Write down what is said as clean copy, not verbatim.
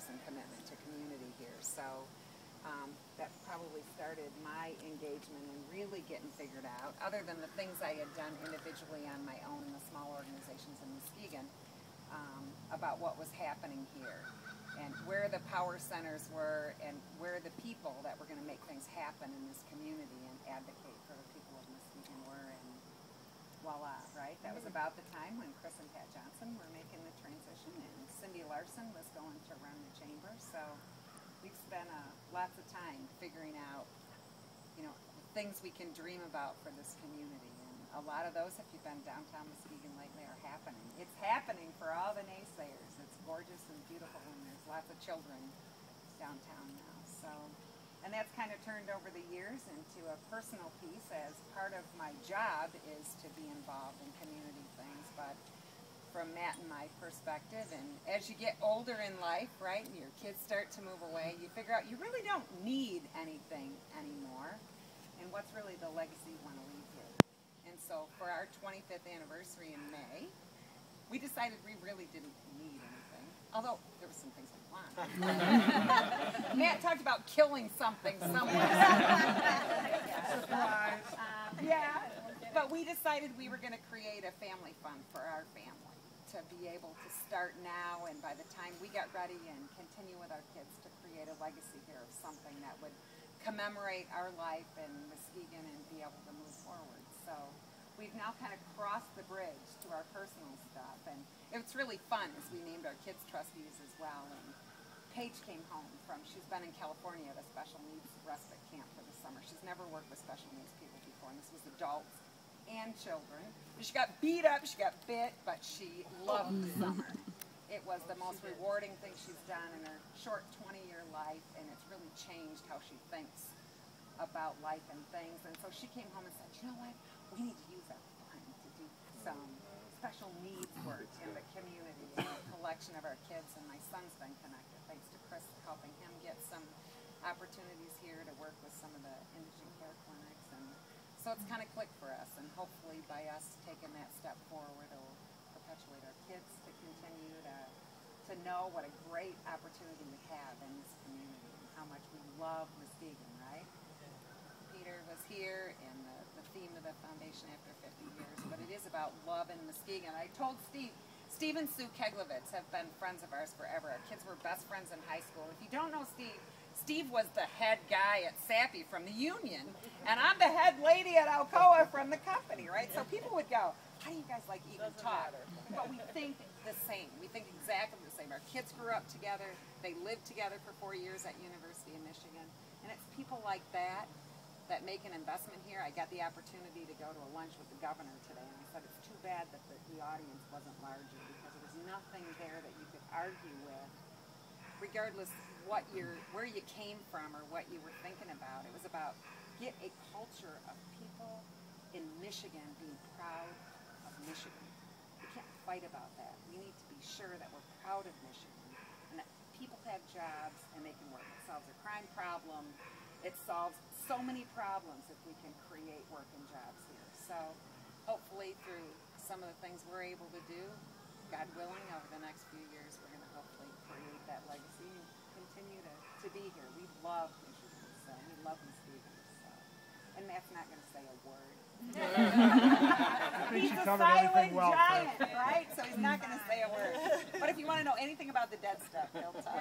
and commitment to community here. So that probably started my engagement in really getting figured out, other than the things I had done individually on my own in the small organizations in Muskegon, about what was happening here and where the power centers were and where the people that were going to make things happen in this community and advocate for the people of Muskegon were. And voila, right? That was about the time when Chris and Pat Johnson were making the transition, and Cindy Larson was going to run the chamber. So we've spent lots of time figuring out, you know, the things we can dream about for this community. And a lot of those, if you've been downtown Muskegon lately, are happening. It's happening for all the naysayers. It's gorgeous and beautiful, and there's lots of children downtown now. So, and that's kind of turned over the years into a personal piece, as part of my job is to be involved in community things. But from Matt and my perspective, and as you get older in life, right, and your kids start to move away, you figure out you really don't need anything anymore, and what's really the legacy you want to leave here. And so for our 25th anniversary in May, we decided we really didn't need anything, although there were some things we wanted. Matt talked about killing something somewhere. Surprise! Yeah, but we decided we were going to create a family fund for our family, to be able to start now, and by the time we got ready and continue with our kids, to create a legacy here of something that would commemorate our life in Muskegon and be able to move forward. So we've now kind of crossed the bridge to our personal stuff, and it's really fun as we named our kids trustees as well. And Paige came home she's been in California at a special needs respite camp for the summer. She's never worked with special needs people before, and this was adults and children. She got beat up, she got bit, but she loved the summer. It was the most rewarding thing she's done in her short 20-year life, and it's really changed how she thinks about life and things. And so she came home and said, you know what, we need to use our fund to do some special needs work in the community, and a collection of our kids. And my son's been connected, thanks to Chris helping him get some opportunities here to work with some of the indigent care clinics. And so it's kind of clicked for us, and hopefully by us taking that step forward, it'll perpetuate our kids to continue to know what a great opportunity we have in this community and how much we love Muskegon, right? Peter was here, and the theme of the foundation after 50 years, but it is about love in Muskegon. I told Steve and Sue Keglevitz have been friends of ours forever. Our kids were best friends in high school. If you don't know Steve was the head guy at Sappy from the union, and I'm the head lady at Alcoa from the company, right? So people would go, how do you guys like even talk? But we think the same. We think exactly the same. Our kids grew up together. They lived together for 4 years at University of Michigan. And it's people like that that make an investment here. I got the opportunity to go to a lunch with the governor today, and I said it's too bad that the audience wasn't larger, because there was nothing there that you could argue with, regardless where you came from or what you were thinking about. It was about get a culture of people in Michigan being proud of Michigan. We can't fight about that. We need to be sure that we're proud of Michigan and that people have jobs and they can work. It solves a crime problem. It solves so many problems if we can create work and jobs here. So hopefully through some of the things we're able to do, God willing, over the next few years, we're going to hopefully create that legacy and continue to be here. We love Michigan, so we love Muskegon. So. And Matt's not going to say a word. He's a silent giant, right? So he's not going to say a word. But if you want to know anything about the dead stuff, he'll tell